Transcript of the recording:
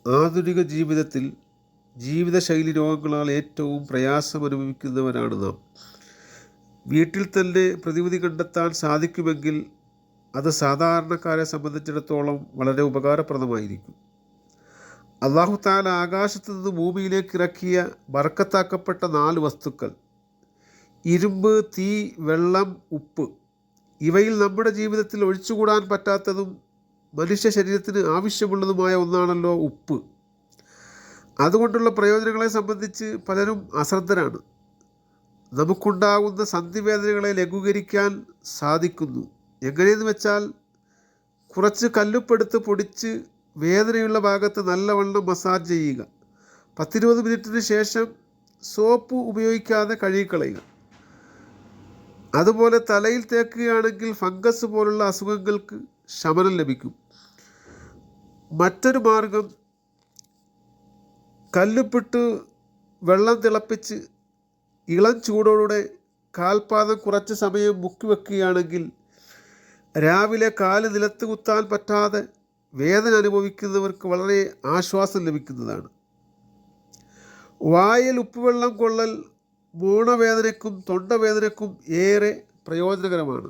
ആധുനിക ജീവിതത്തിൽ ജീവിതശൈലി രോഗങ്ങളാൽ ഏറ്റവും പ്രയാസമനുഭവിക്കുന്നവരാണ് നാം. വീട്ടിൽ തന്നെ പ്രതിവിധി കണ്ടെത്താൻ സാധിക്കുമെങ്കിൽ അത് സാധാരണക്കാരെ സംബന്ധിച്ചിടത്തോളം വളരെ ഉപകാരപ്രദമായിരിക്കും. അല്ലാഹു തആല ആകാശത്ത് നിന്ന് ഭൂമിയിലേക്ക് ഇറക്കിയ ബർക്കത്താക്കപ്പെട്ട 4 വസ്തുക്കൾ: ഇരുമ്പ്, തീ, വെള്ളം, ഉപ്പ്. ഇവയിൽ നമ്മുടെ ജീവിതത്തിൽ ഒഴിച്ചുകൂടാൻ പറ്റാത്തതും മനുഷ്യ ശരീരത്തിന് ആവശ്യമുള്ളതുമായ ഒന്നാണല്ലോ ഉപ്പ്. അതുകൊണ്ടുള്ള പ്രയോജനങ്ങളെ സംബന്ധിച്ച് പലരും അശ്രദ്ധരാണ്. നമുക്കുണ്ടാകുന്ന സന്ധിവേദനകളെ ലഘൂകരിക്കാൻ സാധിക്കുന്നു. എങ്ങനെയെന്ന് വെച്ചാൽ, കുറച്ച് കല്ലുപ്പെടുത്ത് പൊടിച്ച് വേദനയുള്ള ഭാഗത്ത് നല്ലവണ്ണം മസാജ് ചെയ്യുക. 10-20 മിനിറ്റിന് ശേഷം സോപ്പ് ഉപയോഗിക്കാതെ കഴുകിക്കളയുക. അതുപോലെ തലയിൽ തേക്കുകയാണെങ്കിൽ ഫംഗസ് പോലുള്ള അസുഖങ്ങൾക്ക് ശമനം ലഭിക്കും. മറ്റൊരു മാർഗം, കല്ലുപ്പിട്ട് വെള്ളം തിളപ്പിച്ച് ഇളം ചൂടോടെ കാൽപാദം കുറച്ച് സമയം മുക്കി വയ്ക്കുകയാണെങ്കിൽ രാവിലെ കാല് നിലത്ത് കുത്താൻ പറ്റാതെ വേദന അനുഭവിക്കുന്നവർക്ക് വളരെ ആശ്വാസം ലഭിക്കുന്നതാണ്. വായിൽ ഉപ്പുവെള്ളം കൊള്ളൽ മോണവേദനയ്ക്കും തൊണ്ടവേദനയ്ക്കും ഏറെ പ്രയോജനകരമാണ്.